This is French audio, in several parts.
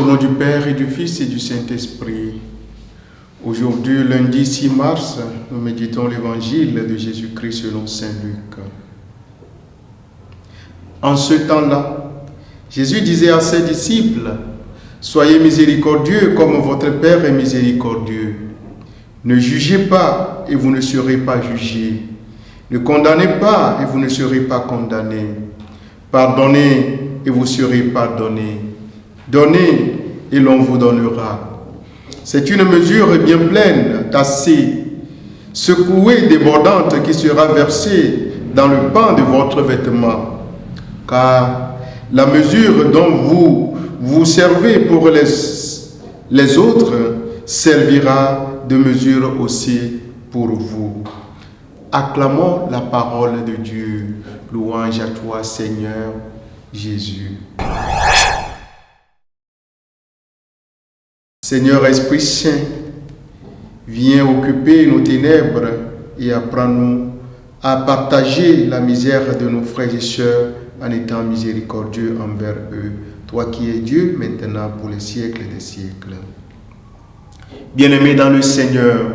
nom du Père et du Fils et du Saint-Esprit. Aujourd'hui, lundi 6 mars, nous méditons l'évangile de Jésus-Christ selon saint Luc. En ce temps-là, Jésus disait à ses disciples, « Soyez miséricordieux comme votre Père est miséricordieux. Ne jugez pas et vous ne serez pas jugés. Ne condamnez pas et vous ne serez pas condamnés. Pardonnez et vous serez pardonnés. Donnez et l'on vous donnera. C'est une mesure bien pleine, tassée, secouée, débordante qui sera versée dans le pan de votre vêtement. Car la mesure dont vous servez pour les autres servira de mesure aussi pour vous. » Acclamons la parole de Dieu. Louange à toi, Seigneur Jésus. Seigneur Esprit Saint, viens occuper nos ténèbres et apprends-nous à partager la misère de nos frères et sœurs en étant miséricordieux envers eux. Toi qui es Dieu, maintenant pour les siècles des siècles. Bien-aimés dans le Seigneur,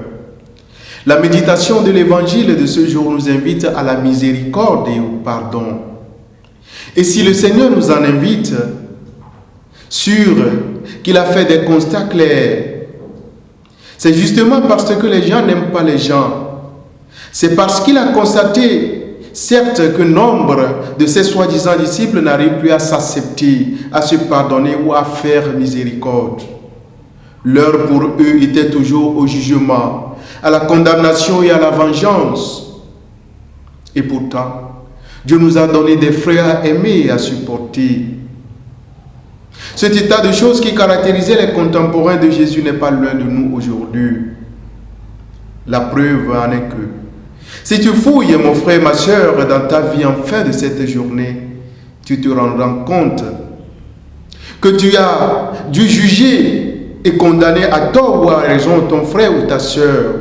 la méditation de l'évangile de ce jour nous invite à la miséricorde et au pardon. Et si le Seigneur nous en invite, sûr qu'il a fait des constats clairs, c'est justement parce que les gens n'aiment pas les gens. C'est parce qu'il a constaté, certes, que nombre de ses soi-disant disciples n'arrivent plus à s'accepter, à se pardonner ou à faire miséricorde. L'heure pour eux était toujours au jugement, à la condamnation et à la vengeance. Et pourtant, Dieu nous a donné des frères à aimer et à supporter. Cet état de choses qui caractérisait les contemporains de Jésus n'est pas l'un de nous aujourd'hui. La preuve en est que, si tu fouilles, mon frère, ma soeur, dans ta vie en fin de cette journée, tu te rendras compte que tu as dû juger et condamner à tort ou à raison ton frère ou ta soeur.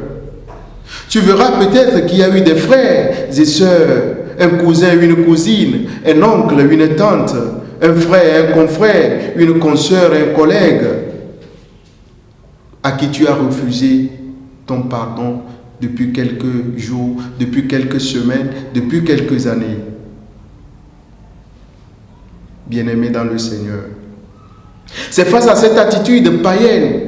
Tu verras peut-être qu'il y a eu des frères et sœurs, un cousin, une cousine, un oncle, une tante, un frère, un confrère, une consoeur, un collègue, à qui tu as refusé ton pardon depuis quelques jours, depuis quelques semaines, depuis quelques années. Bien-aimés dans le Seigneur, c'est face à cette attitude païenne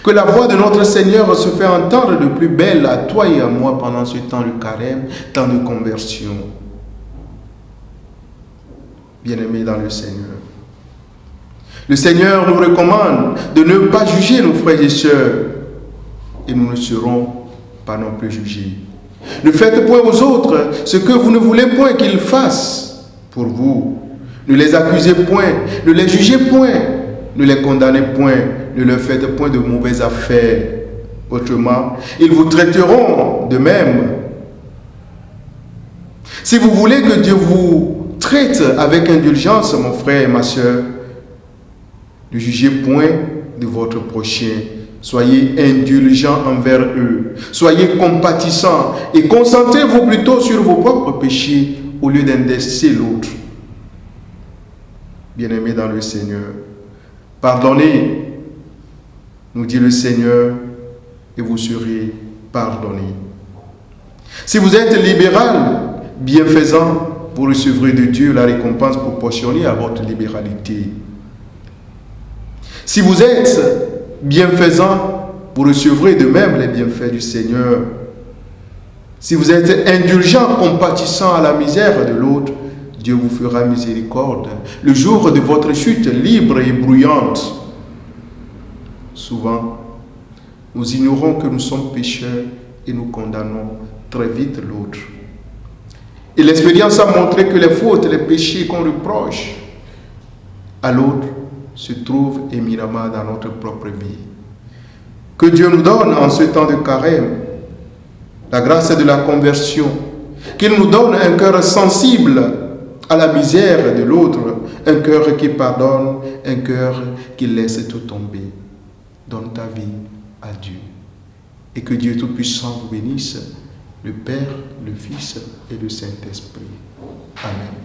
que la voix de notre Seigneur se fait entendre de plus belle à toi et à moi pendant ce temps de carême, temps de conversion. Bien-aimés dans le Seigneur, le Seigneur nous recommande de ne pas juger nos frères et sœurs et nous ne serons pas non plus jugés. Ne faites point aux autres ce que vous ne voulez point qu'ils fassent pour vous. Ne les accusez point, ne les jugez point, ne les condamnez point, ne leur faites point de mauvaises affaires. Autrement, ils vous traiteront de même. Si vous voulez que Dieu vous traite avec indulgence, mon frère et ma soeur, ne jugez point de votre prochain. Soyez indulgents envers eux. Soyez compatissants et concentrez-vous plutôt sur vos propres péchés au lieu d'indexer l'autre. Bien-aimés dans le Seigneur, pardonnez, nous dit le Seigneur, et vous serez pardonnés. Si vous êtes libéral, bienfaisant, vous recevrez de Dieu la récompense proportionnée à votre libéralité. Si vous êtes bienfaisant, vous recevrez de même les bienfaits du Seigneur. Si vous êtes indulgent, compatissant à la misère de l'autre, Dieu vous fera miséricorde le jour de votre chute libre et bruyante. Souvent, nous ignorons que nous sommes pécheurs et nous condamnons très vite l'autre. Et l'expérience a montré que les fautes, les péchés qu'on reproche à l'autre se trouvent éminemment dans notre propre vie. Que Dieu nous donne en ce temps de carême la grâce de la conversion, qu'il nous donne un cœur sensible à la misère de l'autre, un cœur qui pardonne, un cœur qui laisse tout tomber. Donne ta vie à Dieu. Et que Dieu Tout-Puissant vous bénisse, le Père, le Fils et le Saint-Esprit. Amen.